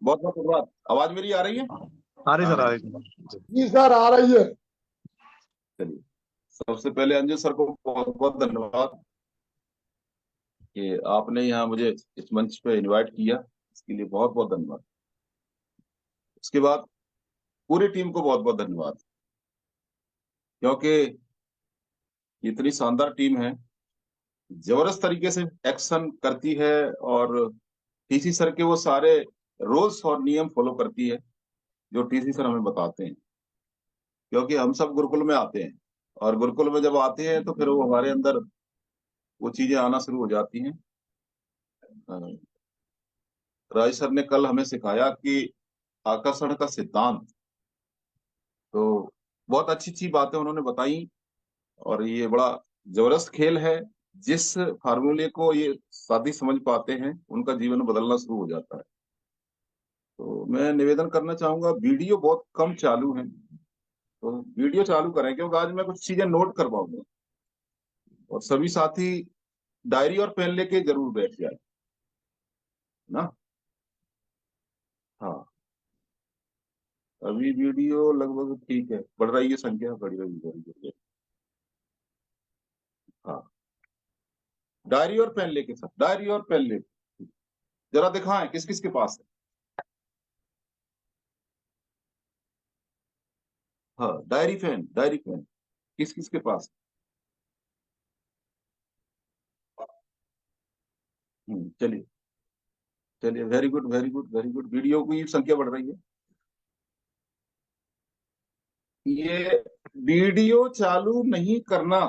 बहुत बहुत धन्यवाद। आवाज मेरी आ रही है? आ रही हाँ सर, आ हाँ। रही सर। जी सर, आ रही है। चलिए, सबसे पहले अंजू सर को बहुत बहुत धन्यवाद कि आपने यहाँ मुझे इस मंच पे इनवाइट किया। इसके लिए बहुत बहुत धन्यवाद। उसके बाद पूरी टीम को बहुत बहुत धन्यवाद, क्योंकि इतनी शानदार टीम है, जबरदस्त तरीके से एक्शन करती है और टीसी सर के वो सारे रूल्स और नियम फॉलो करती है जो टीसी सर हमें बताते हैं। क्योंकि हम सब गुरुकुल में आते हैं, और गुरुकुल में जब आते हैं तो फिर वो हमारे अंदर वो चीजें आना शुरू हो जाती हैं। अ, राज सर ने कल हमें सिखाया कि आकर्षण का सिद्धांत, तो बहुत अच्छी अच्छी बातें उन्होंने बताई। और ये बड़ा जबरदस्त खेल है। जिस फार्मूले को ये साथी समझ पाते हैं उनका जीवन बदलना शुरू हो जाता है। तो मैं निवेदन करना चाहूंगा, वीडियो बहुत कम चालू है, तो वीडियो चालू करें, क्योंकि आज मैं कुछ चीजें नोट करवाऊंगा। और सभी साथी डायरी और पेन लेके जरूर बैठ जाए ना। हाँ, अभी वीडियो लगभग ठीक है, बढ़ रही है संख्या, बढ़ रही है। हाँ, डायरी और पेन लेके, सब डायरी और पेन लेके जरा दिखाएं किस किस के पास है। हाँ, डायरी पेन किस किस के पास है? चलिए चलिए, very good very good very good. Video की संख्या बढ़ रही है। ये वीडियो चालू नहीं करना,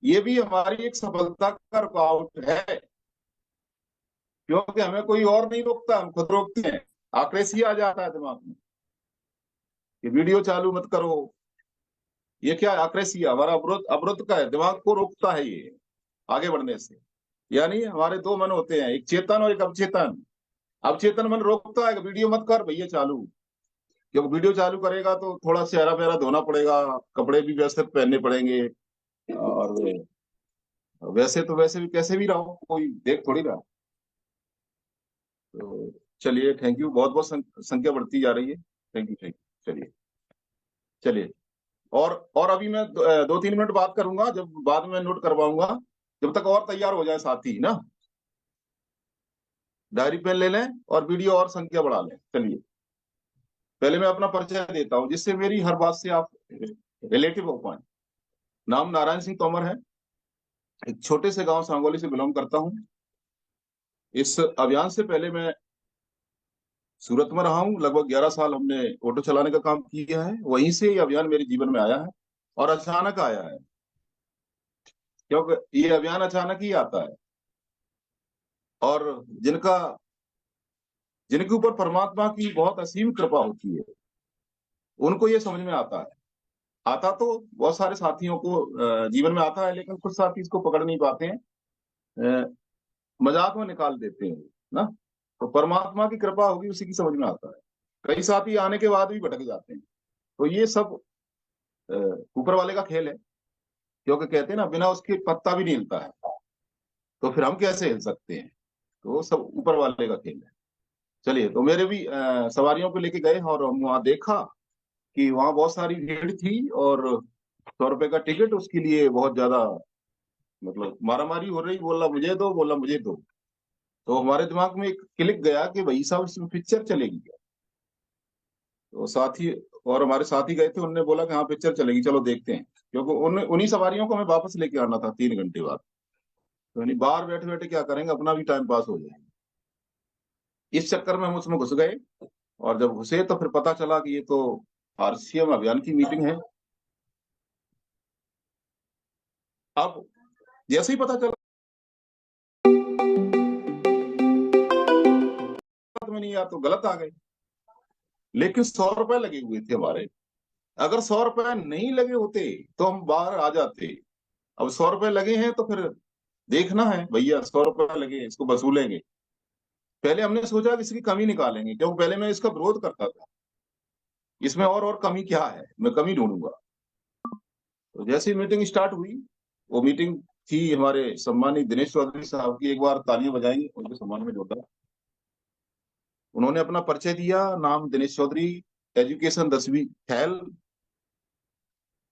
ये भी हमारी एक सफलता का रुकावट है, क्योंकि हमें कोई और नहीं रोकता, हम खुद रोकते हैं। आक्रेसी आ जाता है दिमाग में कि वीडियो चालू मत करो। ये क्या है? आक्रेसी हमारा अवरोध अवरोध का है, दिमाग को रोकता है ये आगे बढ़ने से। यानी हमारे दो मन होते हैं, एक चेतन और एक अवचेतन। अवचेतन मन रोकता है कि वीडियो मत कर भैया चालू, क्योंकि वीडियो चालू करेगा तो थोड़ा चेहरा पेहरा धोना पड़ेगा, कपड़े भी वैसे पहनने पड़ेंगे, और वैसे तो वैसे भी कैसे भी रहो, कोई देख थोड़ी रहा। तो चलिए, थैंक यू। बहुत बहुत संख्या बढ़ती जा रही है। Thank you thank you. चलिए चलिए। और अभी मैं 2-3 मिनट बात करूंगा, जब बाद में नोट करवाऊंगा, जब तक और तैयार हो जाए साथी ना। डायरी पेन ले लें और वीडियो और संख्या बढ़ा लें। चलिए, पहले मैं अपना परिचय देता हूँ, जिससे मेरी हर बात से आप रिलेटिव हो पाए। नाम नारायण सिंह तोमर है। एक छोटे से गांव सांगोली से बिलोंग करता हूँ। इस अभियान से पहले मैं सूरत में रहा हूँ। लगभग 11 साल हमने ऑटो चलाने का काम किया है। वहीं से ये अभियान मेरे जीवन में आया है, और अचानक आया है, क्योंकि ये अभियान अचानक ही आता है। और जिनका जिनके ऊपर परमात्मा की बहुत असीम कृपा होती है, उनको ये समझ में आता है। आता तो बहुत सारे साथियों को जीवन में आता है, लेकिन कुछ साथी इसको पकड़ नहीं पाते हैं, अ, मजाक में निकाल देते हैं ना। तो परमात्मा की कृपा होगी, उसी की समझ में आता है। कई साथी आने के बाद भी भटक जाते हैं। तो ये सब अ, ऊपर वाले का खेल है, क्योंकि कहते हैं ना, बिना उसके पत्ता भी नहीं हिलता है, तो फिर हम कैसे हिल सकते हैं? तो वो सब ऊपर वाले का खेल है। चलिए, तो मेरे भी सवारियों को लेके गए, और हम वहां देखा कि वहां बहुत सारी भीड़ थी, और 100 रुपए का टिकट, उसके लिए बहुत ज्यादा मतलब मारामारी हो रही। बोला मुझे दो, बोला मुझे दो। तो हमारे दिमाग में एक क्लिक गया कि भाई साहब, इसमें पिक्चर चलेगी क्या? तो साथी और हमारे साथी गए थे, उन्होंने बोला कि हाँ पिक्चर चलेगी, चलो देखते हैं। क्योंकि उन्हीं सवारियों को हमें वापस लेके आना था 3 घंटे बाद। तो नहीं, बाहर बैठे बैठे क्या करेंगे, अपना भी टाइम पास हो जाएगा। इस चक्कर में हम उसमें घुस गए। और जब घुसे तो फिर पता चला कि ये तो आरसीएम अभियान की मीटिंग है। अब जैसे ही पता चला, में नहीं यार, तो गलत आ गए। लेकिन 100 रुपए लगे हुए थे हमारे। अगर 100 रुपए नहीं लगे होते तो हम बाहर आ जाते। अब 100 रुपए लगे हैं तो फिर देखना है भैया, 100 रुपए लगे हैं, इसको वसूलेंगे। पहले हमने सोचा कि इसकी कमी निकालेंगे, क्योंकि पहले मैं इसका विरोध करता था, इसमें और कमी क्या है, मैं कमी ढूंढूंगा। तो जैसे ही मीटिंग स्टार्ट हुई, वो मीटिंग थी हमारे सम्मानित दिनेश चौधरी साहब की। एक बार तालियां बजाएंगे उनके सम्मान में, जोरदार। उन्होंने अपना परिचय दिया, नाम दिनेश चौधरी, एजुकेशन 10वीं फेल,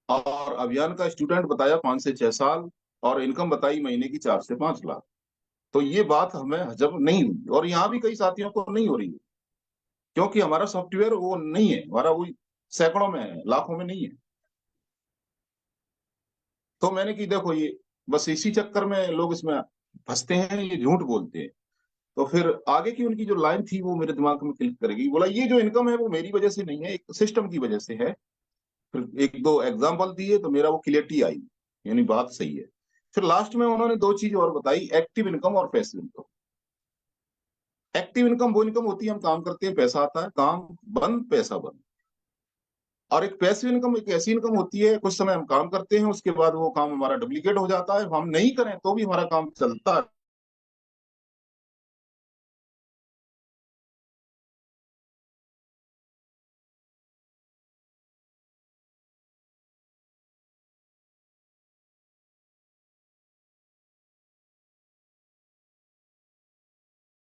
और अभियान का स्टूडेंट बताया 5 से 6 साल, और इनकम बताई महीने की 4 से 5 लाख। तो ये बात हमें हजम नहीं हुई, और यहाँ भी कई साथियों को नहीं हो रही है, क्योंकि हमारा सॉफ्टवेयर वो नहीं है, हमारा वही सैकड़ों में है, लाखों में नहीं है। तो मैंने कि देखो, ये बस इसी चक्कर में लोग इसमें फंसते हैं, ये झूठ बोलते हैं। तो फिर आगे की उनकी जो लाइन थी वो मेरे दिमाग में क्लिक करेगी, बोला ये जो इनकम है वो मेरी वजह से नहीं है, एक सिस्टम की वजह से है। फिर एक दो एग्जाम्पल दिए तो मेरा वो क्लियरिटी आई, यानी बात सही है। फिर लास्ट में उन्होंने दो चीज और बताई, एक्टिव इनकम और पैसिव इनकम। एक्टिव इनकम वो इनकम होती है, हम काम करते हैं, पैसा आता है, काम बंद, पैसा बंद। और एक पैसिव इनकम एक ऐसी इनकम होती है, कुछ समय हम काम करते हैं, उसके बाद वो काम हमारा डुप्लीकेट हो जाता है, हम नहीं करें तो भी हमारा काम चलता है।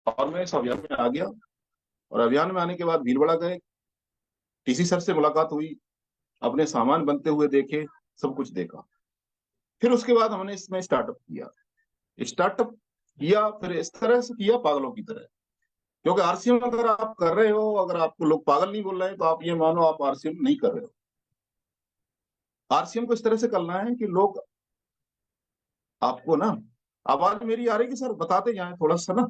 और मैं इस अभियान में आ गया, और अभियान में आने के बाद भीलवाड़ा गए, टीसी सर से मुलाकात हुई, अपने सामान बनते हुए देखे, सब कुछ देखा। फिर उसके बाद हमने इसमें स्टार्टअप किया। स्टार्टअप किया फिर इस तरह से किया, पागलों की तरह। क्योंकि आरसीएम अगर आप कर रहे हो, अगर आपको लोग पागल नहीं बोल रहे हैं, तो आप ये मानो आप आरसीएम नहीं कर रहे हो। आरसीएम को इस तरह से करना है कि लोग आपको ना, आवाज मेरी आ रही कि सर बताते जाए थोड़ा सा ना।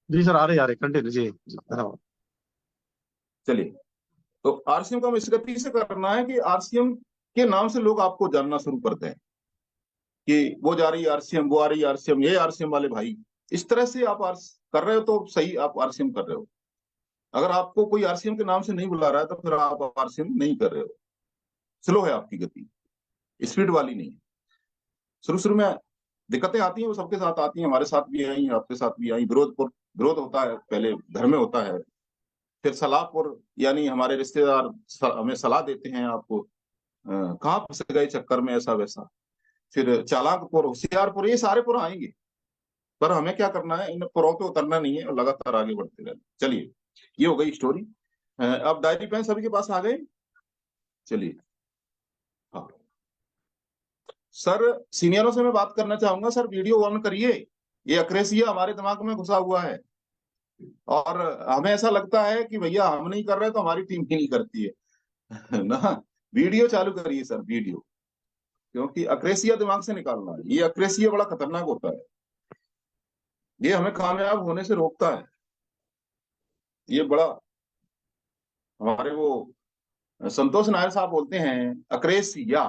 जी सर, आ रहे कंटिन्यू जी जी, धन्यवाद। चलिए, तो आरसीएम को हम इस गति से करना है कि आरसीएम के नाम से लोग आपको जानना शुरू करते हैं कि वो जा रही आरसीएम, वो आ रही आरसीएम, ये आरसीएम वाले भाई। इस तरह से आप कर रहे हो तो सही, आप आरसीएम कर रहे हो। अगर आपको कोई आरसीएम के नाम से नहीं बुला रहा है तो फिर आप आरसीएम नहीं कर रहे हो। स्लो है आपकी गति, स्पीड वाली नहीं है। शुरू शुरू में दिक्कतें आती हैं, वो सबके साथ आती हैं, हमारे साथ भी आई, आपके साथ भी आई। विरोध होता है, पहले घर में होता है, फिर सलाहपुर, यानी हमारे रिश्तेदार हमें सलाह देते हैं, आपको कहाँ फंस गए चक्कर में, ऐसा वैसा। फिर चालाकपुर, होशियारपुर, ये सारे पुर आएंगे, पर हमें क्या करना है, इन पुरों पे उतरना नहीं है और लगातार आगे बढ़ते रहना। चलिए, ये हो गई स्टोरी। अब डायरी पेन सभी के पास आ गए। चलिए, हाँ सर, सीनियरों से मैं बात करना चाहूंगा, सर वीडियो ऑन करिए। ये अक्रेसिया हमारे दिमाग में घुसा हुआ है, और हमें ऐसा लगता है कि भैया हम नहीं कर रहे तो हमारी टीम ही नहीं करती है ना। वीडियो चालू करिए सर, वीडियो। क्योंकि अक्रेसिया दिमाग से निकालना है, ये अक्रेसिया बड़ा खतरनाक होता है, ये हमें कामयाब होने से रोकता है। ये बड़ा, हमारे वो संतोष नायर साहब बोलते हैं, अक्रेसिया,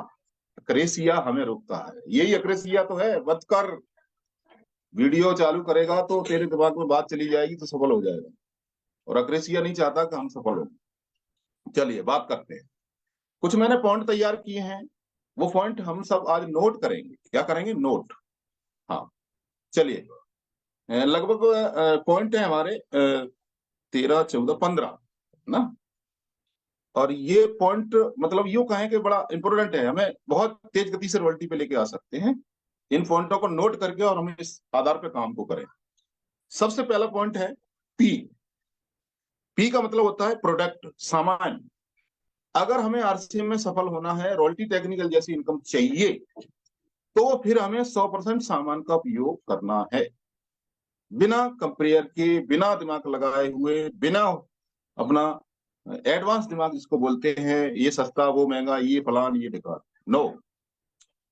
अक्रेसिया हमें रोकता है। यही अक्रेसिया तो है, मत कर। वीडियो चालू करेगा तो तेरे दिमाग में बात चली जाएगी तो सफल हो जाएगा, और अक्रेसिया नहीं चाहता कि हम सफल हो। चलिए, बात करते हैं। कुछ मैंने पॉइंट तैयार किए हैं, वो पॉइंट हम सब आज नोट करेंगे। क्या करेंगे? नोट। हाँ, चलिए, लगभग पॉइंट है हमारे 13, 14, 15 ना। और ये पॉइंट मतलब यूं कहें कि बड़ा इंपॉर्टेंट है, हमें बहुत तेज गति से रिजल्ट पे लेके आ सकते हैं इन पॉइंटों को नोट करके, और हम इस आधार पे काम को करें। सबसे पहला पॉइंट है पी। पी का मतलब होता है प्रोडक्ट, सामान। अगर हमें आरसीएम में सफल होना है, रॉयल्टी टेक्निकल जैसी इनकम चाहिए, तो फिर हमें 100% सामान का उपयोग करना है, बिना कंपेयर के, बिना दिमाग लगाए हुए, बिना अपना एडवांस दिमाग जिसको बोलते हैं, ये सस्ता वो महंगा, ये फलान ये ढिकान। No,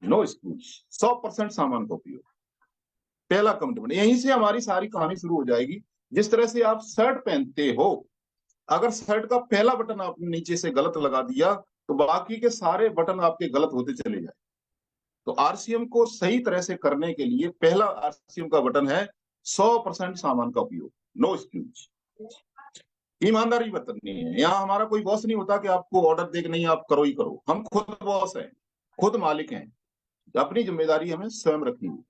no school. 100% सामान का उपयोग, पहला कमिटमेंट। यहीं से हमारी सारी कहानी शुरू हो जाएगी। जिस तरह से आप शर्ट पहनते हो, अगर शर्ट का पहला बटन आपने नीचे से गलत लगा दिया तो बाकी के सारे बटन आपके गलत होते चले जाए। तो आरसीएम को सही तरह से करने के लिए पहला आरसीएम का बटन है 100% सामान का उपयोग, नो एक्सक्यूज। ईमानदारी बरतनी है। यहाँ हमारा कोई बॉस नहीं होता कि आपको ऑर्डर दे के नहीं आप करो ही करो। हम खुद बॉस हैं, खुद मालिक हैं, अपनी जिम्मेदारी हमें स्वयं रखनी होगी।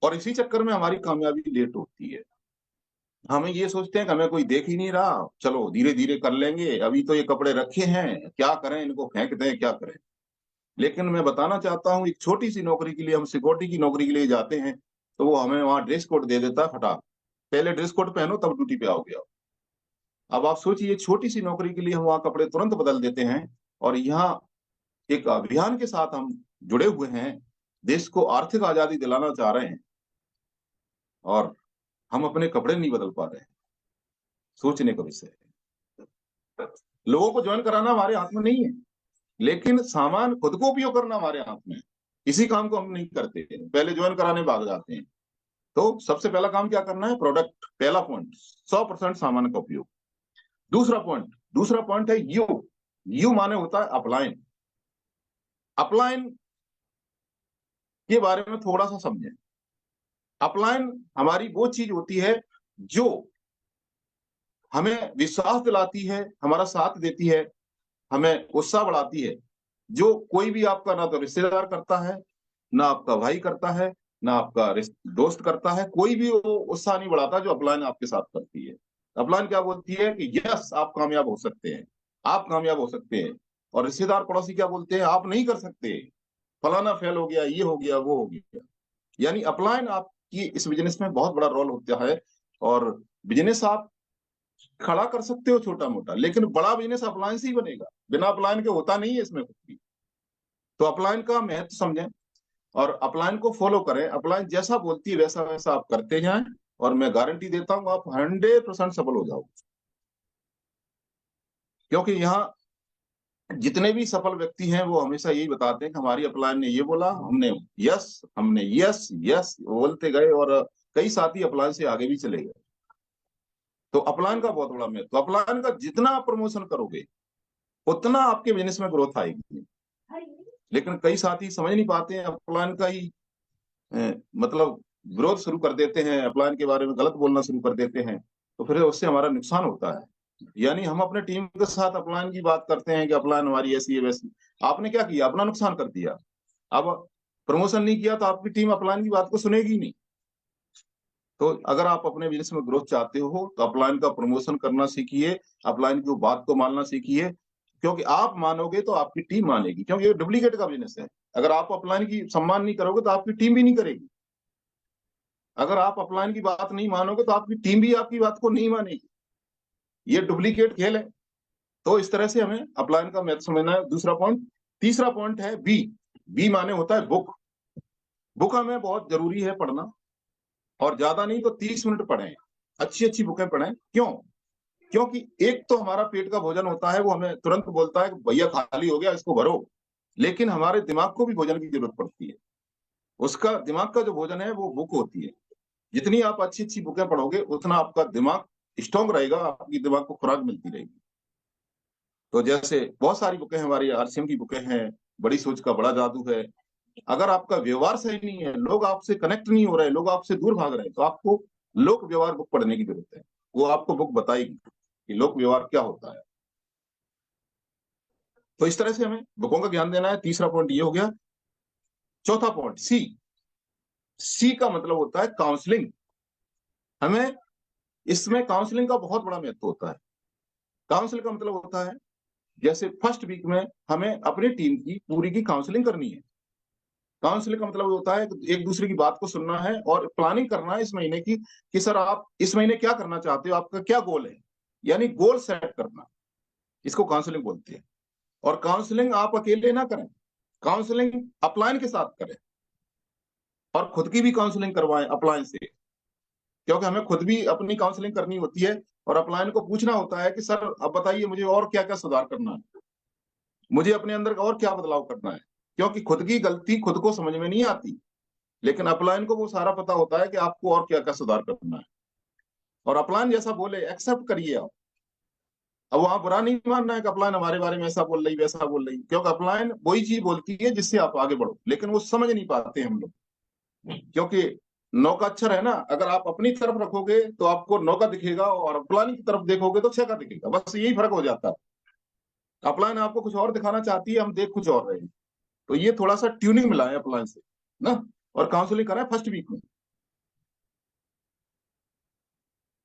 और इसी चक्कर में हमारी कामयाबी लेट होती है। हमें ये सोचते हैं कि हमें कोई देख ही नहीं रहा, चलो धीरे धीरे कर लेंगे, अभी तो ये कपड़े रखे हैं, क्या करें, इनको फेंक दें, क्या करें। लेकिन मैं बताना चाहता हूँ, एक छोटी सी नौकरी के लिए, हम सिक्योरिटी की नौकरी के लिए जाते हैं, तो वो हमें वहां ड्रेस कोड दे देता है, हटा पहले ड्रेस कोड पहनो तब ड्यूटी पे आओगे आप। अब आप सोचिए छोटी सी नौकरी के लिए हम वहां कपड़े तुरंत बदल देते हैं, और यहाँ एक अभियान के साथ हम जुड़े हुए हैं, देश को आर्थिक आजादी दिलाना चाह रहे हैं, और हम अपने कपड़े नहीं बदल पा रहे हैं। सोचने का विषय है। लोगों को ज्वाइन कराना हमारे हाथ में नहीं है, लेकिन सामान खुद को उपयोग करना हमारे हाथ में है। इसी काम को हम नहीं करते, पहले ज्वाइन कराने भाग जाते हैं। तो सबसे पहला काम क्या करना है? प्रोडक्ट, पहला पॉइंट 100% सामान का उपयोग। दूसरा पॉइंट है यू माने होता है अपलाइन। अपलाइन के बारे में थोड़ा सा समझें। अपलाइन हमारी वो चीज होती है जो हमें विश्वास दिलाती है, हमारा साथ देती है, हमें उत्साह बढ़ाती है, जो कोई भी आपका ना तो रिश्तेदार करता है, ना आपका भाई करता है, ना आपका दोस्त करता है। कोई भी वो उत्साह नहीं बढ़ाता जो अपलाइन आपके साथ करती है। अपलाइन क्या बोलती है कि यस आप कामयाब हो सकते हैं, आप कामयाब हो सकते हैं। और रिश्तेदार पड़ोसी क्या बोलते हैं? आप नहीं कर सकते, फलाना फेल हो गया, ये हो गया, वो हो गया। यानी अपलाइन आपकी इस बिजनेस में बहुत बड़ा रोल होता है। और बिजनेस आप खड़ा कर सकते हो छोटा मोटा, लेकिन बड़ा बिजनेस अपलाइन से ही बनेगा, बिना अपलाइन के होता नहीं है इसमें कुछ भी। तो अपलाइन का महत्व समझें और अपलाइन को फॉलो करें। अपलाइन जैसा बोलती है वैसा वैसा आप करते जाएं, और मैं गारंटी देता हूं आप 100% सफल हो जाओगे। क्योंकि यहाँ जितने भी सफल व्यक्ति हैं वो हमेशा यही बताते हैं कि हमारी अपलाइन ने ये बोला, हमने यस यस बोलते गए, और कई साथी अपलाइन से आगे भी चले गए। तो अपलाइन का बहुत बड़ा महत्व। अपलाइन का जितना आप प्रमोशन करोगे उतना आपके बिजनेस में ग्रोथ आएगी। लेकिन कई साथी समझ नहीं पाते हैं, अपलाइन का ही मतलब विरोध शुरू कर देते हैं, अपलाइन के बारे में गलत बोलना शुरू कर देते हैं, तो फिर उससे हमारा नुकसान होता है। यानी हम अपने टीम के साथ अपलाइन की बात करते हैं कि अपलाइन हमारी ऐसी है वैसी। आपने क्या किया? अपना नुकसान कर दिया। अब प्रमोशन नहीं किया तो आपकी टीम अपलाइन की बात को सुनेगी नहीं। तो अगर आप अपने बिजनेस में ग्रोथ चाहते हो तो अपलाइन का प्रमोशन करना सीखिए, अपलाइन की बात को मानना सीखिए। क्योंकि आप मानोगे तो आपकी टीम मानेगी, क्योंकि ये डुप्लीकेट का बिजनेस है। अगर आप अपलाइन की सम्मान नहीं करोगे तो आपकी टीम भी नहीं करेगी। अगर आप अपलाइन की बात नहीं मानोगे तो आपकी टीम भी आपकी बात को नहीं मानेगी। ये डुप्लीकेट खेल है। तो इस तरह से हमें अपलाइन का महत्व समझना है। दूसरा पॉइंट। तीसरा पॉइंट है बी माने होता है बुक। बुक हमें बहुत जरूरी है पढ़ना, और ज्यादा नहीं तो 30 मिनट पढ़ें, अच्छी अच्छी बुकें पढ़ें। क्यों? क्योंकि एक तो हमारा पेट का भोजन होता है, वो हमें तुरंत बोलता है कि भैया खाली हो गया, इसको भरो। लेकिन हमारे दिमाग को भी भोजन की जरूरत पड़ती है। उसका दिमाग का जो भोजन है वो बुक होती है। जितनी आप अच्छी अच्छी बुकें पढ़ोगे उतना आपका दिमाग स्ट्रांग रहेगा, आपकी दिमाग को खुराक मिलती रहेगी। तो जैसे बहुत सारी बुकें हमारी आरसीएम की बुकें हैं, बड़ी सोच का बड़ा जादू है। अगर आपका व्यवहार सही नहीं है, लोग आपसे कनेक्ट नहीं हो रहे, लोग आपसे दूर भाग रहे हैं, तो आपको लोक व्यवहार बुक पढ़ने की जरूरत है। वो आपको बुक बताएगी कि लोक व्यवहार क्या होता है। तो इस तरह से हमें बुकों का ज्ञान देना है। तीसरा पॉइंट ये हो गया। चौथा पॉइंट सी का मतलब होता है काउंसलिंग। हमें इसमें काउंसलिंग का बहुत बड़ा महत्व होता है। काउंसिल का मतलब होता है जैसे फर्स्ट वीक में हमें अपनी टीम की पूरी की काउंसलिंग करनी है। काउंसलिंग का मतलब होता है एक दूसरे की बात को सुनना है और प्लानिंग करना है इस महीने की, कि सर आप इस महीने क्या करना चाहते हो, आपका क्या गोल है। यानी गोल सेट करना, इसको काउंसलिंग बोलते हैं। और काउंसलिंग आप अकेले ना करें, काउंसलिंग अपलाइन के साथ करें, और खुद की भी काउंसलिंग करवाएं अपलाइन से। क्योंकि हमें खुद भी अपनी काउंसलिंग करनी होती है, और अपलाइन को पूछना होता है कि सर अब बताइए मुझे और क्या क्या सुधार करना है, मुझे अपने अंदर और क्या बदलाव करना है। क्योंकि खुद की गलती खुद को समझ में नहीं आती, लेकिन अपलाइन को वो सारा पता होता है कि आपको और क्या क्या सुधार करना है। और अपलाइन जैसा बोले एक्सेप्ट करिए आप। अब वहां बुरा नहीं मानना है कि अपलाइन हमारे बारे में ऐसा बोल रही वैसा बोल रही, क्योंकि अपलाइन वही चीज बोलती है जिससे आप आगे बढ़ो, लेकिन वो समझ नहीं पाते हम लोग। क्योंकि नौ का अक्षर है ना, अगर आप अपनी तरफ रखोगे तो आपको नौ का दिखेगा, और अपलाइन की तरफ देखोगे तो 6 का दिखेगा। बस यही फर्क हो जाता है। अपलाइन आपको कुछ और दिखाना चाहती है, हम देख कुछ और रहे हैं। तो ये थोड़ा सा ट्यूनिंग मिला है अपलाइन से ना। और काउंसलिंग करें फर्स्ट वीक में,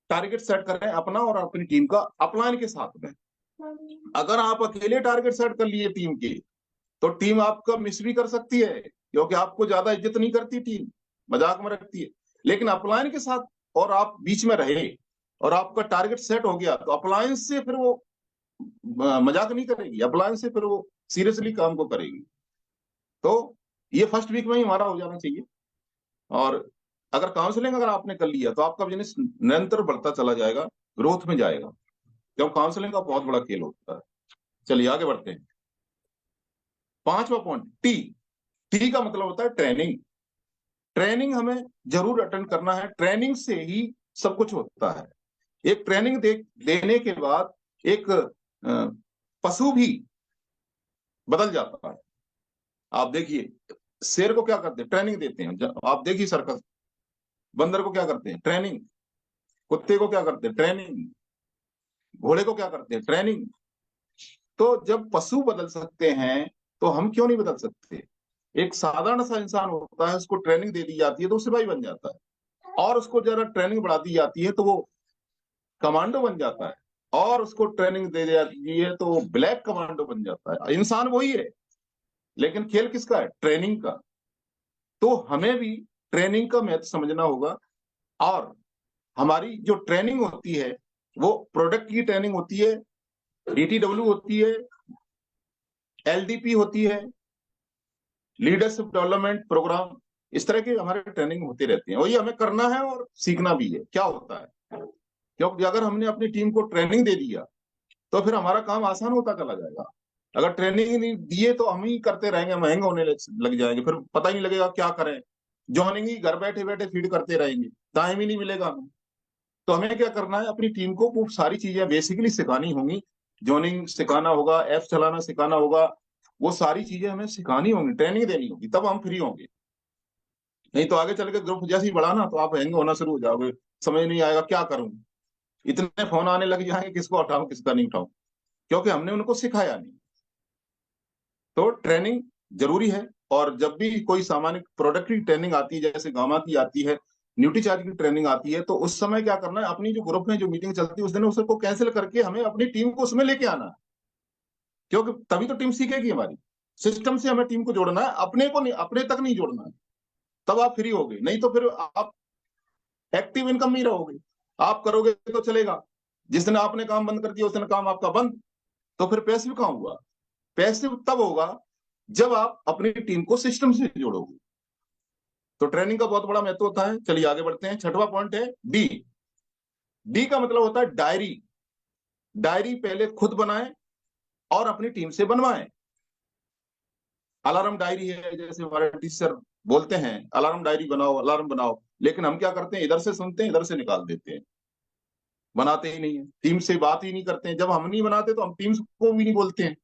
टारगेट सेट करें अपना और अपनी टीम का अपलाइन के साथ में। अगर आप अकेले टारगेट सेट कर लिए टीम के, तो टीम आपका मिस भी कर सकती है, क्योंकि आपको ज्यादा इज्जत नहीं करती टीम, मजाक में रखती है। लेकिन अपलाइन के साथ और आप बीच में रहे और आपका टारगेट सेट हो गया, तो अप्लायंस से फिर वो मजाक नहीं करेगी, अप्लायंस से फिर वो सीरियसली काम को करेगी। तो ये फर्स्ट वीक में ही हमारा हो जाना चाहिए। और अगर काउंसलिंग अगर आपने कर लिया तो आपका बिजनेस निरंतर बढ़ता चला जाएगा, ग्रोथ में जाएगा, क्योंकि काउंसलिंग का बहुत बड़ा खेल होता है। चलिए आगे बढ़ते हैं। 5वां पॉइंट, टी। टी का मतलब होता है ट्रेनिंग। ट्रेनिंग हमें जरूर अटेंड करना है, ट्रेनिंग से ही सब कुछ होता है। एक ट्रेनिंग देने के बाद एक पशु भी बदल जाता है। आप देखिए, शेर को क्या करते हैं, ट्रेनिंग देते हैं। आप देखिए सर्कस, बंदर को क्या करते हैं, ट्रेनिंग। कुत्ते को क्या करते हैं, ट्रेनिंग। घोड़े को क्या करते हैं, ट्रेनिंग। तो जब पशु बदल सकते हैं तो हम क्यों नहीं बदल सकते। एक साधारण सा इंसान होता है, उसको ट्रेनिंग दे दी जाती है तो सिपाही बन जाता है, और उसको जरा ट्रेनिंग बढ़ा दी जाती है तो वो कमांडो बन जाता है, और उसको ट्रेनिंग दे दी जाती है तो वो ब्लैक कमांडो बन जाता है। इंसान वही है, लेकिन खेल किसका है, ट्रेनिंग का। तो हमें भी ट्रेनिंग का महत्व समझना होगा। और हमारी जो ट्रेनिंग होती है वो प्रोडक्ट की ट्रेनिंग होती है, डीटीडब्ल्यू होती है, एलडीपी होती है, लीडरशिप डेवलपमेंट प्रोग्राम। इस तरह के हमारे ट्रेनिंग होते रहते हैं, और ये हमें करना है और सीखना भी है। क्या होता है, क्योंकि अगर हमने अपनी टीम को ट्रेनिंग दे दिया तो फिर हमारा काम आसान होता चला जाएगा। अगर ट्रेनिंग ही नहीं दिए तो हम ही करते रहेंगे, महंगे होने लग जाएंगे, फिर पता ही नहीं लगेगा क्या करें। जॉइनिंग ही घर बैठे बैठे फीड करते रहेंगे, टाइम ही नहीं मिलेगा हमें। तो हमें क्या करना है, अपनी टीम को वो सारी चीजें बेसिकली सिखानी होंगी। जॉइनिंग सिखाना होगा, ऐप चलाना सिखाना होगा, वो सारी चीजें हमें सिखानी होंगी, ट्रेनिंग देनी होगी, तब हम फ्री होंगे। नहीं तो आगे चल के ग्रुप जैसे ही बढ़ा ना तो आप हैंग होना शुरू हो जाओगे, समझ नहीं आएगा क्या करूं, इतने फोन आने लग जाएंगे, किसको उठाऊं किसका नहीं उठाऊं, क्योंकि हमने उनको सिखाया नहीं। तो ट्रेनिंग जरूरी है। और जब भी कोई सामान्य प्रोडक्ट की ट्रेनिंग आती है, जैसे गामा की आती है, न्यूट्रीचार्ज की ट्रेनिंग आती है, तो उस समय क्या करना है, अपनी जो ग्रुप में जो मीटिंग चलती है उस दिन उसको कैंसिल करके हमें अपनी टीम को उसमें लेके आना है, क्योंकि तभी तो टीम सीखेगी हमारी। सिस्टम से हमें टीम को जोड़ना है, अपने को नहीं, अपने तक नहीं जोड़ना है, तब आप फ्री होगे। नहीं तो फिर आप एक्टिव इनकम नहीं रहोगे। आप करोगे तो चलेगा, जिस दिन आपने काम बंद कर दिया उस दिन काम आपका बंद, तो फिर पैसिव कहां हुआ। पैसिव तब होगा जब आप अपनी टीम को सिस्टम से जोड़ोगे। तो ट्रेनिंग का बहुत बड़ा महत्व होता है। चलिए आगे बढ़ते हैं। 6वां पॉइंट है डी। डी का मतलब होता है डायरी। डायरी पहले खुद बनाएं और अपनी टीम से बनवाएं। अलार्म डायरी है, जैसे हमारे टीचर बोलते हैं अलार्म डायरी बनाओ, अलार्म बनाओ, लेकिन हम क्या करते हैं, इधर से सुनते हैं इधर से निकाल देते हैं, बनाते ही नहीं है, टीम से बात ही नहीं करते हैं। जब हम नहीं बनाते तो हम टीम को भी नहीं बोलते हैं।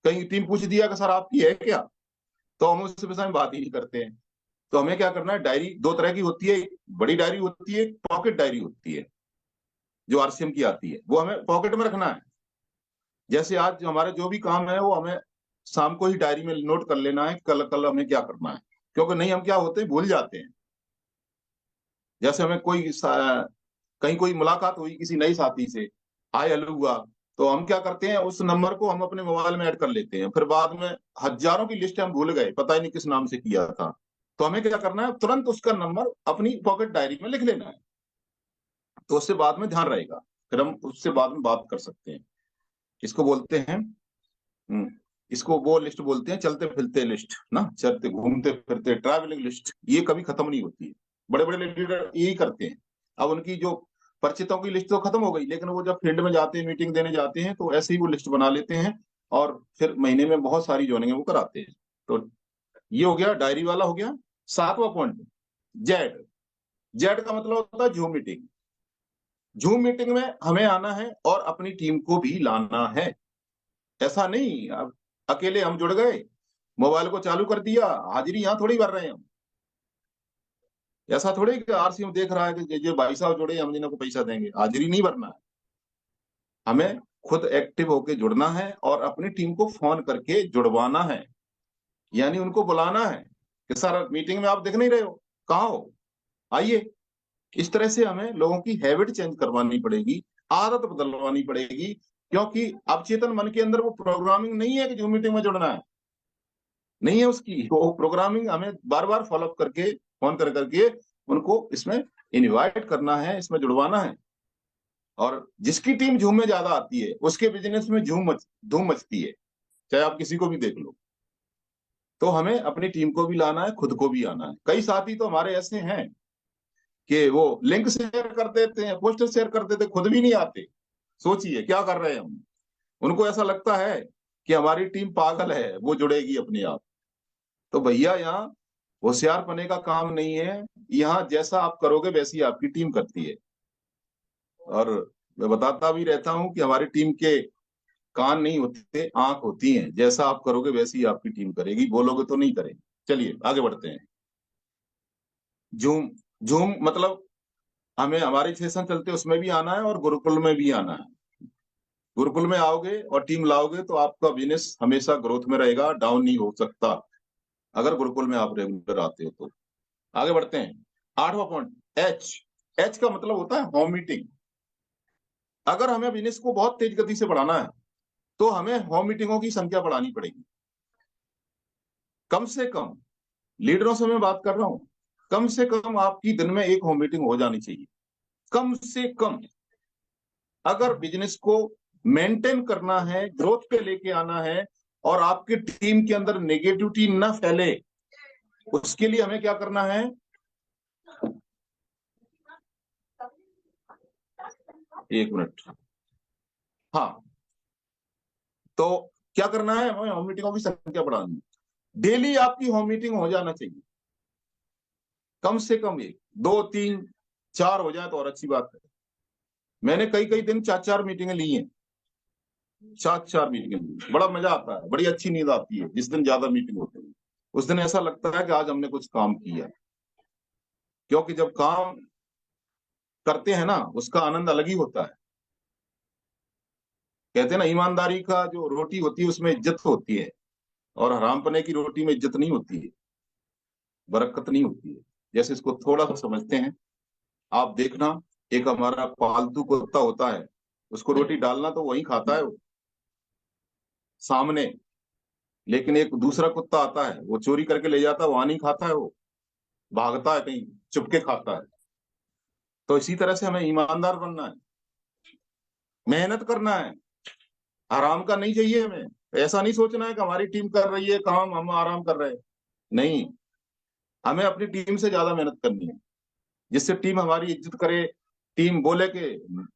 कहीं टीम पूछ दिया कि सर आपकी है क्या, तो हम उससे विषय में बात ही नहीं करते हैं। तो हमें क्या करना है, डायरी दो तरह की होती है, बड़ी डायरी होती है, पॉकेट डायरी होती है, जो आरसीएम की आती है, वो हमें पॉकेट में रखना है। जैसे आज हमारे जो भी काम है वो हमें शाम को ही डायरी में नोट कर लेना है, कल कल हमें क्या करना है, क्योंकि नहीं हम क्या होते हैं, भूल जाते हैं। जैसे हमें कहीं कोई मुलाकात हुई किसी नई साथी से, हाय हेलो हुआ, तो हम क्या करते हैं, उस नंबर को हम अपने मोबाइल में ऐड कर लेते हैं, फिर बाद में हजारों की लिस्ट हम भूल गए, पता ही नहीं किस नाम से किया था। तो हमें क्या करना है, तुरंत उसका नंबर अपनी पॉकेट डायरी में लिख लेना है, तो उससे बाद में ध्यान रहेगा, फिर हम उससे बाद में बात कर सकते हैं। इसको बोलते हैं इसको वो लिस्ट बोलते हैं, चलते फिरते लिस्ट ना, चलते घूमते फिरते ट्रैवलिंग लिस्ट। ये कभी खत्म नहीं होती है, बड़े बड़े लीडर यही करते हैं। अब उनकी जो परिचितों की लिस्ट तो खत्म हो गई, लेकिन वो जब फील्ड में जाते हैं, मीटिंग देने जाते हैं, तो ऐसे ही वो लिस्ट बना लेते हैं, और फिर महीने में बहुत सारी ज्वाइनिंग वो कराते हैं। तो ये हो गया, डायरी वाला हो गया। 7वां पॉइंट, जेड। जेड का मतलब होता है जूम मीटिंग। जूम मीटिंग में हमें आना है और अपनी टीम को भी लाना है। ऐसा नहीं अब अकेले हम जुड़ गए, मोबाइल को चालू कर दिया, हाजिरी यहां थोड़ी भर रहे हैं हम। ऐसा थोड़ी कि आरसीएम देख रहा है कि ये भाई साहब जुड़े, हम इनको पैसा देंगे, हाजिरी नहीं भरना है। हमें खुद एक्टिव होकर जुड़ना है और अपनी टीम को फोन करके जुड़वाना है, यानी उनको बुलाना है कि सर मीटिंग में आप दिख नहीं रहे हो, कहाँ हो, आइए। इस तरह से हमें लोगों की हैबिट चेंज करवानी पड़ेगी, आदत बदलवानी पड़ेगी, क्योंकि अवचेतन मन के अंदर वो प्रोग्रामिंग नहीं है कि जो मीटिंग में जुड़ना है, नहीं है उसकी। वो प्रोग्रामिंग हमें बार बार फॉलोअप करके, फोन कर करके उनको इसमें इनवाइट करना है, इसमें जुड़वाना है। और जिसकी टीम झूम में ज्यादा आती है उसके बिजनेस में धूम मचती है, चाहे आप किसी को भी देख लो। तो हमें अपनी टीम को भी लाना है, खुद को भी आना है। कई साथी तो हमारे ऐसे हैं कि वो लिंक शेयर कर देते हैं, पोस्टर शेयर कर देते, खुद भी नहीं आते। सोचिए क्या कर रहे हैं हम। उनको ऐसा लगता है कि हमारी टीम पागल है, वो जुड़ेगी अपने आप। तो भैया यहाँ होशियारपने का काम नहीं है, यहाँ जैसा आप करोगे वैसी आपकी टीम करती है। और मैं बताता भी रहता हूँ कि हमारी टीम के कान नहीं होते, आंख होती हैं। जैसा आप करोगे वैसी ही आपकी टीम करेगी, बोलोगे तो नहीं करेगी। चलिए आगे बढ़ते हैं। जूम जूम मतलब हमें हमारे सेशन चलते उसमें भी आना है और गुरुकुल में भी आना है। गुरुकुल में आओगे और टीम लाओगे तो आपका बिजनेस हमेशा ग्रोथ में रहेगा, डाउन नहीं हो सकता, अगर गुरुकुल में आप रेगुलर आते हो तो। आगे बढ़ते हैं। 8वां पॉइंट, एच। एच का मतलब होता है होम मीटिंग। अगर हमें बिजनेस को बहुत तेज गति से बढ़ाना है तो हमें होम मीटिंगों की संख्या बढ़ानी पड़ेगी। कम से कम, लीडरों से मैं बात कर रहा हूं, कम से कम आपकी दिन में एक होम मीटिंग हो जानी चाहिए, कम से कम। अगर बिजनेस को मेंटेन करना है, ग्रोथ पे लेके आना है और आपकी टीम के अंदर नेगेटिविटी न फैले, उसके लिए हमें क्या करना है? एक मिनट। हाँ, तो क्या करना है? हमें होम मीटिंगों की संख्या बढ़ानी है। डेली आपकी होम मीटिंग हो जाना चाहिए, कम से कम एक, दो, तीन, चार हो जाए तो और अच्छी बात है। मैंने कई कई दिन चार चार मीटिंगें ली हैं, चार चार मीटिंगें ली। बड़ा मजा आता है, बड़ी अच्छी नींद आती है जिस दिन ज्यादा मीटिंग होती है। उस दिन ऐसा लगता है कि आज हमने कुछ काम किया। क्योंकि जब काम करते हैं ना, उसका आनंद अलग ही होता है। कहते हैं ना, ईमानदारी का जो रोटी होती है उसमें इज्जत होती है, और हरामपने की रोटी में इज्जत नहीं होती है, बरकत नहीं होती है। जैसे इसको थोड़ा सा समझते हैं। आप देखना, एक हमारा पालतू कुत्ता होता है, उसको रोटी डालना तो वही खाता है वो, सामने। लेकिन एक दूसरा कुत्ता आता है, वो चोरी करके ले जाता है, वहां नहीं खाता है, वो भागता है कहीं, चुपके खाता है। तो इसी तरह से हमें ईमानदार बनना है, मेहनत करना है, आराम का नहीं चाहिए हमें। ऐसा नहीं सोचना है कि हमारी टीम कर रही है काम, हम आराम कर रहे हैं। नहीं, हमें अपनी टीम से ज्यादा मेहनत करनी है, जिससे टीम हमारी इज्जत करे। टिम बोले कि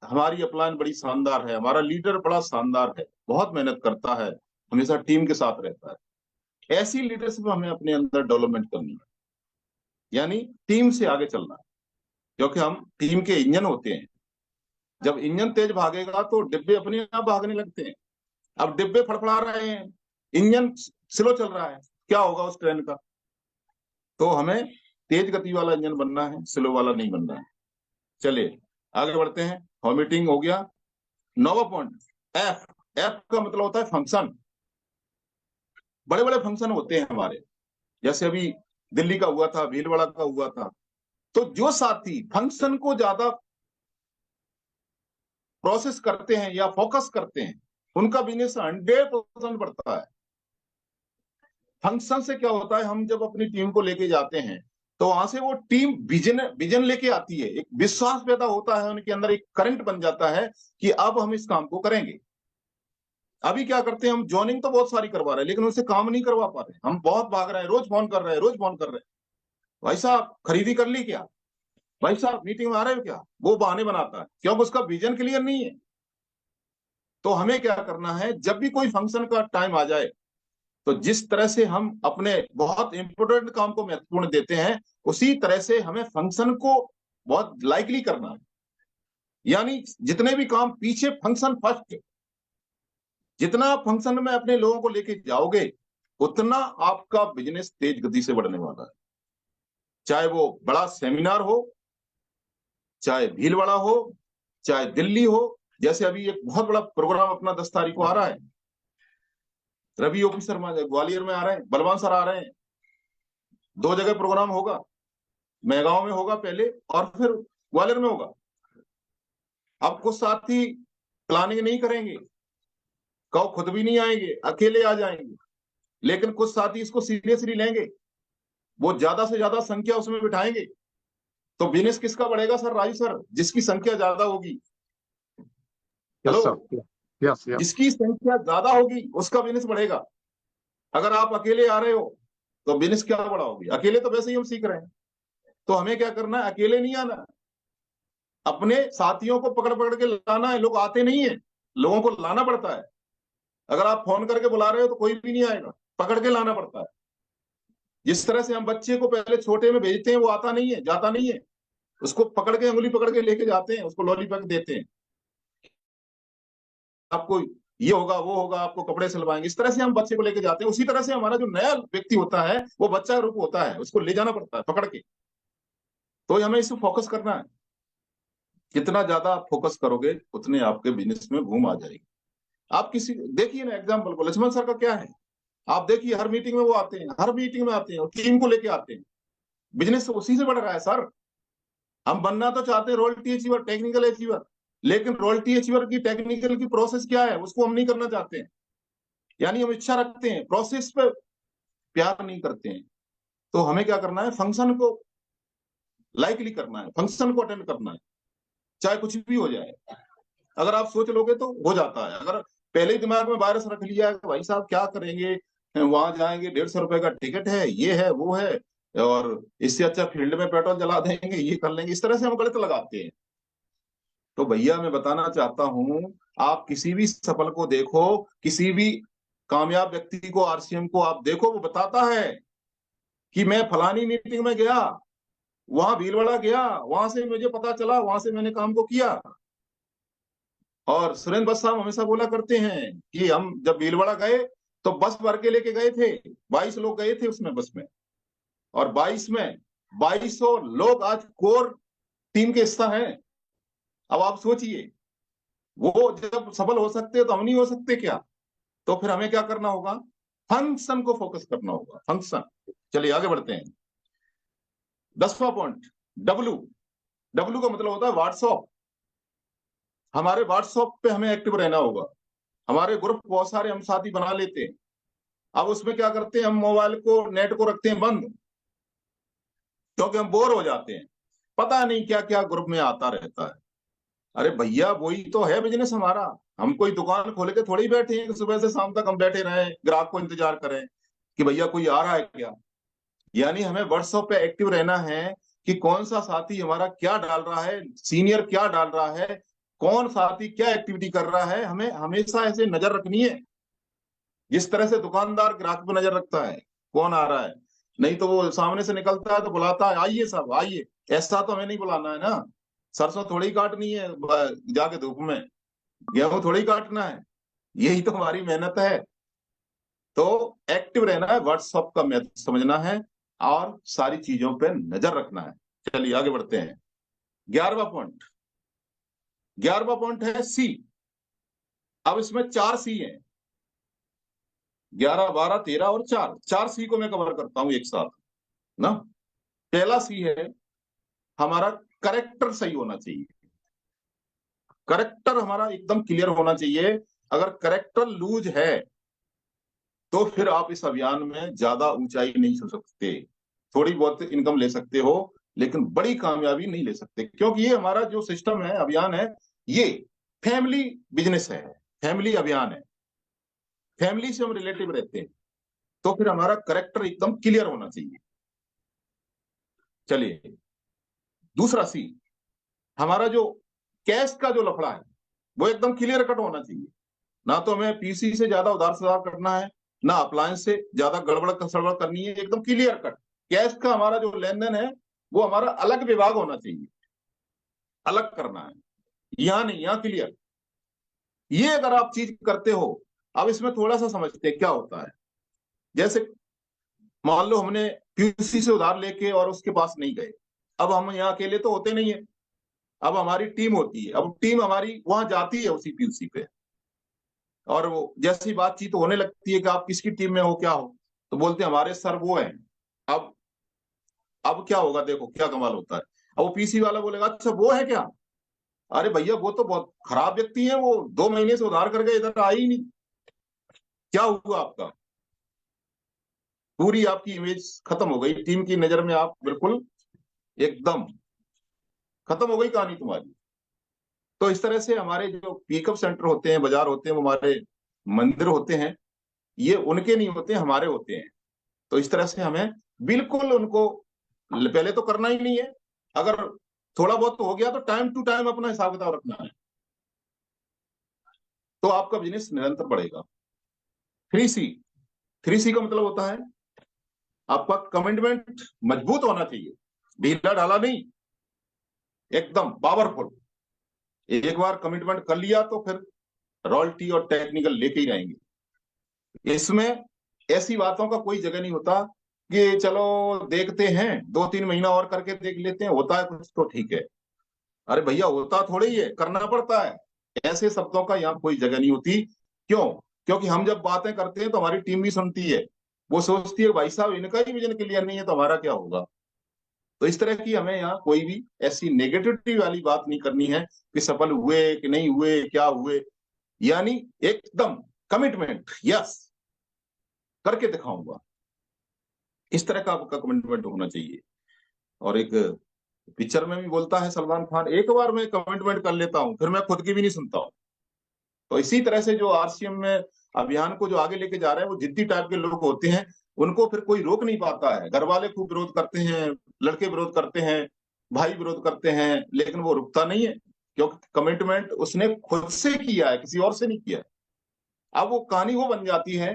हमारी अपलाइन बड़ी शानदार है, हमारा लीडर बड़ा शानदार है, बहुत मेहनत करता है, हमेशा टीम के साथ रहता है। ऐसी लीडरशिप हमें अपने अंदर डेवलपमेंट करनी है, यानी टीम से आगे चलना है। क्योंकि हम टीम के इंजन होते हैं। जब इंजन तेज भागेगा तो डिब्बे अपने आप भागने लगते हैं। अब डिब्बे फड़फड़ा रहे हैं, इंजन स्लो चल रहा है, क्या होगा उस ट्रेन का? तो हमें तेज गति वाला इंजन बनना है, स्लो वाला नहीं बनना है। चलिए आगे बढ़ते हैं। वॉमिटिंग हो गया। 9वां पॉइंट, एफ। एफ का मतलब होता है फंक्शन। बड़े बड़े फंक्शन होते हैं हमारे, जैसे अभी दिल्ली का हुआ था, भीलवाड़ा का हुआ था। तो जो साथी फंक्शन को ज्यादा प्रोसेस करते हैं या फोकस करते हैं, उनका बिजनेस 100% बढ़ता है। फंक्शन से क्या होता है, हम जब अपनी टीम को लेके जाते हैं तो वहां से वो टीम विजन विजन लेके आती है, एक विश्वास पैदा होता है उनके अंदर, एक करंट बन जाता है कि अब हम इस काम को करेंगे। अभी क्या करते हैं हम, जॉइनिंग तो बहुत सारी करवा रहे हैं लेकिन उनसे काम नहीं करवा पा रहे। हम बहुत भाग रहे हैं, रोज फोन कर रहे हैं, रोज फोन कर रहे हैं। भाई साहब खरीदी कर ली क्या? भाई साहब मीटिंग में आ रहे हो क्या? वो बहाने बनाता है क्योंकि उसका विजन क्लियर नहीं है। तो हमें क्या करना है, जब भी कोई फंक्शन का टाइम आ जाए तो जिस तरह से हम अपने बहुत इंपोर्टेंट काम को महत्वपूर्ण देते हैं, उसी तरह से हमें फंक्शन को बहुत लाइकली करना है। यानी जितने भी काम पीछे, फंक्शन फर्स्ट। जितना आप फंक्शन में अपने लोगों को लेके जाओगे उतना आपका बिजनेस तेज गति से बढ़ने वाला है। चाहे वो बड़ा सेमिनार हो, चाहे भीलवाड़ा हो, चाहे दिल्ली हो। जैसे अभी एक बहुत बड़ा प्रोग्राम अपना 10 तारीख को आ रहा है, रवि ओपी शर्मा ग्वालियर में आ रहे हैं, बलवान सर आ रहे हैं। 2 जगह प्रोग्राम होगा, मेहगांव में होगा पहले और फिर ग्वालियर में होगा। अब कुछ साथी प्लानिंग नहीं करेंगे, कहो खुद भी नहीं आएंगे, अकेले आ जाएंगे। लेकिन कुछ साथी इसको सीरियसली लेंगे, वो ज्यादा से ज्यादा संख्या उसमें बिठाएंगे। तो बिजनेस किसका बढ़ेगा सर, राजू सर? जिसकी संख्या ज्यादा होगी। Yes hello, sir, yes yes. जिसकी संख्या ज्यादा होगी उसका बिजनेस बढ़ेगा। अगर आप अकेले आ रहे हो तो बिजनेस क्या बढ़ाओगे? अकेले तो वैसे ही हम सीख रहे हैं। तो हमें क्या करना है, अकेले नहीं आना, अपने साथियों को पकड़ पकड़ के लाना है। लोग आते नहीं है, लोगों को लाना पड़ता है। अगर आप फोन करके बुला रहे हो तो कोई भी नहीं आएगा, पकड़ के लाना पड़ता है। जिस तरह से हम बच्चे को पहले छोटे में भेजते हैं, वो आता नहीं है, जाता नहीं है, उसको पकड़ के, अंगुली पकड़ के लेके जाते हैं, उसको लॉलीपॉप देते हैं, आपको ये होगा वो होगा, आपको कपड़े सिलवाएंगे, इस तरह से हम बच्चे को लेके जाते हैं। उसी तरह से हमारा जो नया व्यक्ति होता है वो बच्चा रूप होता है, उसको ले जाना पड़ता है पकड़ के। तो हमें इस फोकस करना है। जितना ज्यादा आप फोकस करोगे उतने आपके बिजनेस में बूम आ जाएगी। आप किसी देखिए ना एग्जाम्पल को, लक्ष्मण सर का क्या है, आप देखिए हर मीटिंग में वो आते हैं, हर मीटिंग में आते हैं और टीम को लेके आते हैं। बिजनेस तो उसी से बढ़ रहा है सर। हम बनना तो चाहते हैं रॉयल्टी अचीवर, टेक्निकल अचीवर, लेकिन रॉयल्टी अचीवर की टेक्निकल की प्रोसेस क्या है उसको हम नहीं करना चाहते हैं। यानी हम इच्छा रखते हैं, प्रोसेस पे प्यार नहीं करते हैं। तो हमें क्या करना है, फंक्शन को लाइकली करना है, फंक्शन को अटेंड करना है, चाहे कुछ भी हो जाए। अगर आप सोच लोगे तो हो जाता है। अगर पहले ही दिमाग में वायरस रख लिया है कि भाई साहब क्या करेंगे, वहां जाएंगे, 150 रुपए का टिकट है, ये है वो है, और इससे अच्छा फील्ड में पेट्रोल जला देंगे, ये कर लेंगे, इस तरह से हम गलत लगाते हैं। तो भैया मैं बताना चाहता हूं, आप किसी भी सफल को देखो, किसी भी कामयाब व्यक्ति को, आरसीएम को आप देखो, वो बताता है कि मैं फलानी मीटिंग में गया, वहां भीलवाड़ा गया, वहां से मुझे पता चला, वहां से मैंने काम को किया। और सुरेंद्र बस साहब हमेशा बोला करते हैं कि हम जब भीलवाड़ा गए तो बस भर के लेके गए थे, 22 लोग गए थे उसमें, बस में। और 22 लोग आज कोर टीम के हिस्सा हैं। अब आप सोचिए, वो जब सफल हो सकते हैं तो हम नहीं हो सकते क्या? तो फिर हमें क्या करना होगा, फंक्शन को फोकस करना होगा, फंक्शन। चलिए आगे बढ़ते हैं। 10वां पॉइंट, डब्लू। डब्लू का मतलब होता है व्हाट्सएप। हमारे व्हाट्सएप पे हमें एक्टिव रहना होगा। हमारे ग्रुप बहुत सारे हम साथी बना लेते हैं, अब उसमें क्या करते हैं, हम मोबाइल को, नेट को रखते हैं बंद, क्योंकि हम बोर हो जाते हैं, पता नहीं क्या क्या ग्रुप में आता रहता है। अरे भैया वही तो है बिजनेस हमारा। हम कोई दुकान खोले के थोड़ी बैठे हैं कि सुबह से शाम तक हम बैठे रहें, ग्राहक को इंतजार करें कि भैया कोई आ रहा है क्या। यानी हमें व्हाट्सएप पे एक्टिव रहना है कि कौन सा साथी हमारा क्या डाल रहा है, सीनियर क्या डाल रहा है, कौन साथी क्या एक्टिविटी कर रहा है, हमें हमेशा ऐसे नजर रखनी है। जिस तरह से दुकानदार ग्राहक पे नजर रखता है कौन आ रहा है, नहीं तो वो सामने से निकलता है तो बुलाता है, आइए साहब आइए। ऐसा तो हमें नहीं बुलाना है ना, सरसों थोड़ी काटनी है जाके धूप में, गेहूं थोड़ी काटना है, यही तो हमारी मेहनत है। तो एक्टिव रहना है, व्हाट्सएप का मैसेज समझना है और सारी चीजों पे नजर रखना है। चलिए आगे बढ़ते हैं। 11वां पॉइंट, 11वां पॉइंट है सी। अब इसमें 4 सी है, 11, 12, 13 और 4, 4 सी को मैं कवर करता हूं एक साथ ना। पहला सी है हमारा, करेक्टर सही होना चाहिए। करेक्टर हमारा एकदम क्लियर होना चाहिए। अगर करेक्टर लूज है तो फिर आप इस अभियान में ज्यादा ऊंचाई नहीं छू सकते। थोड़ी बहुत इनकम ले सकते हो लेकिन बड़ी कामयाबी नहीं ले सकते, क्योंकि ये हमारा जो सिस्टम है, अभियान है, ये फैमिली बिजनेस है, फैमिली अभियान है, फैमिली से हम रिलेटिव रहते हैं। तो फिर हमारा करेक्टर एकदम क्लियर होना चाहिए। चलिए दूसरा सी, हमारा जो कैश का जो लफड़ा है वो एकदम क्लियर कट होना चाहिए। ना तो हमें पीसी से ज्यादा उधार सुधार करना है, ना अप्लायंस से ज्यादा गड़बड़ सड़बड़ करनी है, एकदम क्लियर कट। कैश का हमारा जो लेन देन है वो हमारा अलग विभाग होना चाहिए, अलग करना है, यहां नहीं, यहां क्लियर। ये अगर आप चीज करते हो, अब इसमें थोड़ा सा समझते हैं क्या होता है। जैसे मान लो हमने पीयूसी से उधार लेके और उसके पास नहीं गए, अब हम यहाँ अकेले तो होते नहीं है, अब हमारी टीम होती है, अब टीम हमारी वहां जाती है उसी पीयूसी पे, और वो जैसी बातचीत होने लगती है कि आप किसकी टीम में हो, क्या हो, तो बोलते हैं हमारे सर वो हैं। अब अब क्या होगा, देखो क्या कमाल होता है। अब वो पीसी वाला बोलेगा अच्छा वो है क्या, अरे भैया वो तो बहुत खराब व्यक्ति है, वो 2 महीने से उधार करके इधर आई ही नहीं। क्या हुआ आपका, पूरी आपकी इमेज खत्म हो गई, टीम की नजर में आप बिल्कुल एकदम खत्म हो गई कहानी तुम्हारी। तो इस तरह से हमारे जो पिकअप सेंटर होते हैं, बाजार होते हैं, वो हमारे मंदिर होते हैं, ये उनके नहीं होते, हमारे होते हैं। तो इस तरह से हमें बिल्कुल उनको पहले तो करना ही नहीं है। अगर थोड़ा बहुत तो हो गया तो टाइम टू टाइम अपना हिसाब किताब रखना है, तो आपका बिजनेस निरंतर बढ़ेगा। 3C, 3C का मतलब होता है आपका कमिटमेंट मजबूत होना चाहिए, ढीला ढाला नहीं, एकदम पावरफुल। एक बार कमिटमेंट कर लिया तो फिर रॉयल्टी और टेक्निकल लेके ही रहेंगे। इसमें ऐसी बातों का कोई जगह नहीं होता कि चलो देखते हैं, 2-3 महीना और करके देख लेते हैं, होता है कुछ तो ठीक है। अरे भैया होता थोड़ी ही है, करना पड़ता है। ऐसे शब्दों का यहाँ कोई जगह नहीं होती। क्यों? क्योंकि हम जब बातें करते हैं तो हमारी टीम भी सुनती है, वो सोचती है भाई साहब इनका ही विजन क्लियर नहीं है तो हमारा क्या होगा। तो इस तरह की हमें यहाँ कोई भी ऐसी नेगेटिविटी वाली बात नहीं करनी है कि सफल हुए कि नहीं हुए, क्या हुए। यानी एकदम कमिटमेंट, यस करके दिखाऊंगा, इस तरह का आपका कमिटमेंट होना चाहिए। और एक पिक्चर में भी बोलता है सलमान खान, एक बार मैं कमिटमेंट कर लेता हूं फिर मैं खुद की भी नहीं सुनता हूं। तो इसी तरह से जो आरसीएम में अभियान को जो आगे लेके जा रहे हैं, वो जिद्दी टाइप के लोग होते हैं, उनको फिर कोई रोक नहीं पाता है। घर वाले खूब विरोध करते हैं, लड़के विरोध करते हैं, भाई विरोध करते हैं, लेकिन वो रुकता नहीं है, क्योंकि कमिटमेंट उसने खुद से किया है, किसी और से नहीं किया है। अब वो कहानी वो बन जाती है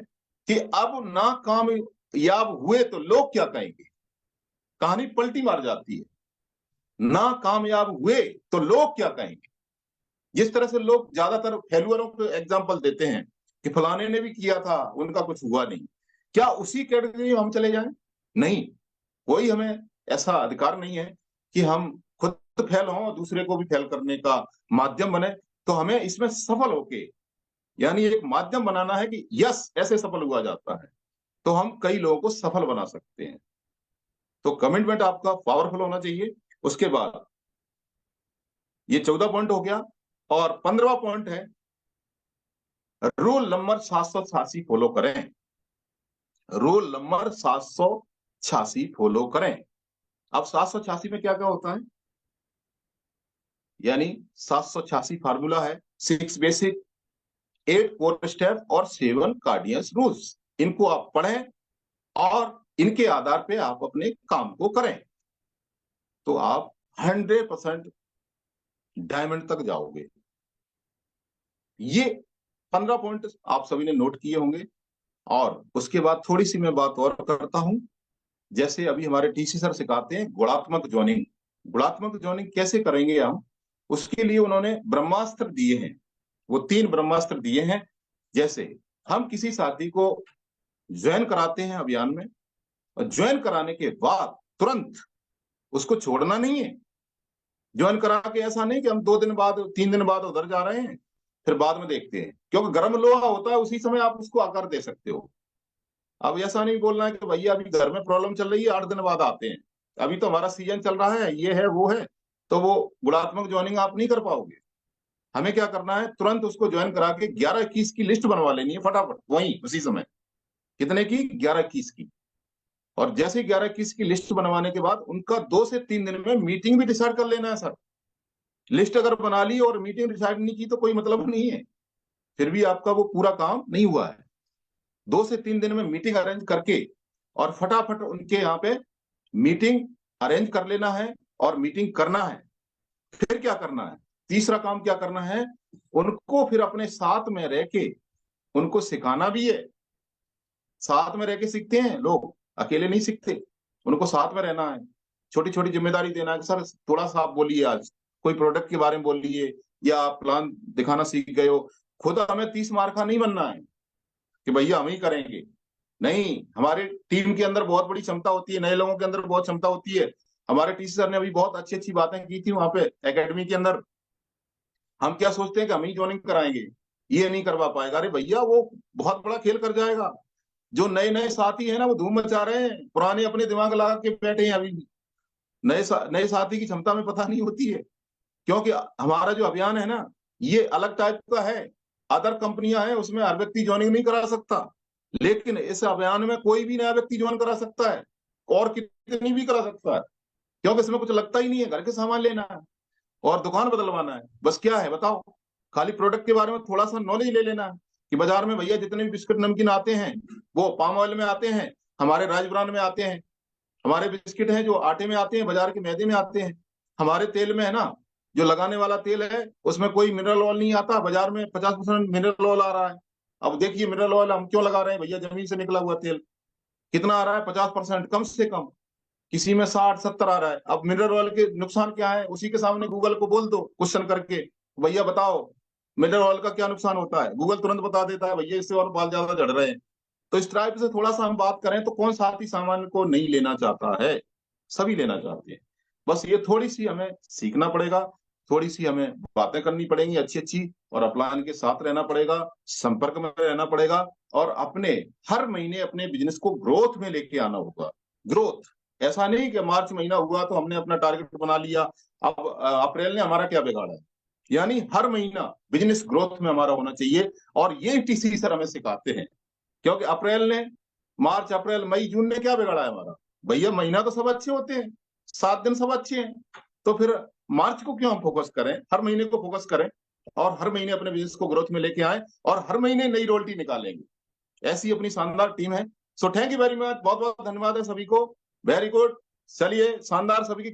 कि अब नाकामयाब हुए तो लोग क्या कहेंगे, कहानी पलटी मार जाती है। ना कामयाब हुए तो लोग क्या कहेंगे। जिस तरह से लोग ज्यादातर फेल्यूअरों को एग्जाम्पल देते हैं कि फलाने ने भी किया था उनका कुछ हुआ नहीं, क्या उसी कैटेगरी में हम चले जाएं? नहीं, कोई हमें ऐसा अधिकार नहीं है कि हम खुद फेल हों और दूसरे को भी फेल करने का माध्यम बने। तो हमें इसमें सफल होके, यानी एक माध्यम बनाना है कि यस ऐसे सफल हुआ जाता है, तो हम कई लोगों को सफल बना सकते हैं। तो कमिटमेंट आपका पावरफुल होना चाहिए। उसके बाद ये 14 पॉइंट हो गया। और 15वां पॉइंट है रूल नंबर 786 फॉलो करें। रूल नंबर 786 फॉलो करें। अब 786 में क्या क्या होता है, यानी 786 फार्मूला है, 6 बेसिक, 8 कोर स्टेप और 7 कार्डियस रूल्स। इनको आप पढ़ें और इनके आधार पे आप अपने काम को करें, तो आप 100% डायमंड तक जाओगे। ये 15 पॉइंट आप सभी ने नोट किए होंगे। और उसके बाद थोड़ी सी मैं बात और करता हूं। जैसे अभी हमारे टीसी सर सिखाते हैं गुणात्मक जोनिंग। गुणात्मक जोनिंग कैसे करेंगे हम, उसके लिए उन्होंने ब्रह्मास्त्र दिए हैं। वो 3 ब्रह्मास्त्र दिए हैं। जैसे हम किसी साथी को ज्वाइन कराते हैं अभियान में, और ज्वाइन कराने के बाद तुरंत उसको छोड़ना नहीं है। ज्वाइन करा के ऐसा नहीं कि हम 2 दिन बाद 3 दिन बाद उधर जा रहे हैं फिर बाद में देखते हैं, क्योंकि गर्म लोहा होता है, उसी समय आप उसको आकार दे सकते हो। अब ऐसा नहीं बोलना है कि भैया अभी घर में प्रॉब्लम चल रही है 8 दिन बाद आते हैं, अभी तो हमारा सीजन चल रहा है, ये है वो है, तो वो गुणात्मक ज्वाइनिंग आप नहीं कर पाओगे। हमें क्या करना है, तुरंत उसको ज्वाइन करा के 11-21 की लिस्ट बनवा लेनी है फटाफट, वहीं उसी समय। कितने की? 11-21 की। और जैसे 11-21 की लिस्ट बनवाने के बाद उनका 2 से 3 दिन में मीटिंग भी डिसाइड कर लेना है सर। लिस्ट अगर बना ली और मीटिंग डिसाइड नहीं की तो कोई मतलब नहीं है, फिर भी आपका वो पूरा काम नहीं हुआ है। 2 से 3 दिन में मीटिंग अरेंज करके और फटाफट उनके यहाँ पे मीटिंग अरेंज कर लेना है और मीटिंग करना है। फिर क्या करना है, तीसरा काम क्या करना है, उनको फिर अपने साथ में रह के उनको सिखाना भी है। साथ में रह के सीखते हैं लोग, अकेले नहीं सीखते, उनको साथ में रहना है। छोटी छोटी जिम्मेदारी देना है कि सर थोड़ा सा आप बोलिए, आज कोई प्रोडक्ट के बारे में बोलिए, या आप प्लान दिखाना सीख गए हो। खुद हमें 30 मार्क का नहीं बनना है कि भैया हम ही करेंगे। नहीं, हमारे टीम के अंदर बहुत बड़ी क्षमता होती है, नए लोगों के अंदर बहुत क्षमता होती है। हमारे टीसी सर ने अभी बहुत अच्छी अच्छी बातें की थी वहां पे एकेडमी के अंदर। हम क्या सोचते हैं कि हम ही ज्वाइनिंग कराएंगे, ये नहीं करवा पाएगा। अरे भैया वो बहुत बड़ा खेल कर जाएगा। जो नए नए साथी है ना वो धूम मचा रहे हैं, पुराने अपने दिमाग लगा के बैठे हैं अभी भी। नए साथी की क्षमता में पता नहीं होती है, क्योंकि हमारा जो अभियान है ना ये अलग टाइप का है। अदर कंपनियां हैं उसमें हर व्यक्ति ज्वाइनिंग नहीं करा सकता, लेकिन इस अभियान में कोई भी नया व्यक्ति ज्वाइन करा सकता है, और कितनी भी करा सकता है, क्योंकि इसमें कुछ लगता ही नहीं है, घर के सामान लेना है। और दुकान बदलवाना है। बस क्या है बताओ, खाली प्रोडक्ट के बारे में थोड़ा सा नॉलेज ले लेना है कि बाजार में भैया जितने भी बिस्किट नमकीन आते हैं वो पाम ऑयल में आते हैं, हमारे राज ब्रांड में आते हैं, हमारे बिस्किट हैं जो आटे में आते हैं, बाजार के मैदे में आते हैं, हमारे तेल में है ना जो लगाने वाला तेल है उसमें कोई मिनरल ऑयल नहीं आता, बाजार में 50% मिनरल ऑयल आ रहा है। अब देखिए मिनरल ऑयल हम क्यों लगा रहे हैं भैया, जमीन से निकला हुआ तेल कितना आ रहा है, 50% कम से कम, किसी में 60-70 आ रहा है। अब मिनरल ऑयल के नुकसान क्या है, उसी के सामने गूगल को बोल दो क्वेश्चन करके, भैया बताओ मिनरल ऑयल का क्या नुकसान होता है, गूगल तुरंत बता देता है भैया इससे और बाल ज्यादा झड़ रहे हैं। तो इस टाइप से थोड़ा सा हम बात करें तो कौन साथी सामान को नहीं लेना चाहता है, सभी लेना चाहते हैं। बस ये थोड़ी सी हमें सीखना पड़ेगा, थोड़ी सी हमें बातें करनी पड़ेंगी अच्छी अच्छी, और अपलाइन के साथ रहना पड़ेगा, संपर्क में रहना पड़ेगा, और अपने हर महीने अपने बिजनेस को ग्रोथ में लेके आना होगा। ग्रोथ, ऐसा नहीं कि मार्च महीना हुआ तो हमने अपना टारगेट बना लिया, अब अप्रैल ने हमारा क्या बिगाड़ा है, यानी हर महीना बिजनेस ग्रोथ में हमारा होना चाहिए। और ये टीसी सर हमें सिखाते हैं, क्योंकि अप्रैल ने, मार्च अप्रैल मई जून ने क्या बिगाड़ा है हमारा, भैया महीना तो सब अच्छे होते हैं, 7 दिन सब अच्छे हैं, तो फिर मार्च को क्यों हम फोकस करें, हर महीने को फोकस करें और हर महीने अपने बिजनेस को ग्रोथ में लेके आए और हर महीने नई रॉयल्टी निकालेंगे। ऐसी अपनी शानदार टीम है। So thank you very much, बहुत बहुत धन्यवाद है सभी को। वेरी गुड, चलिए शानदार सभी की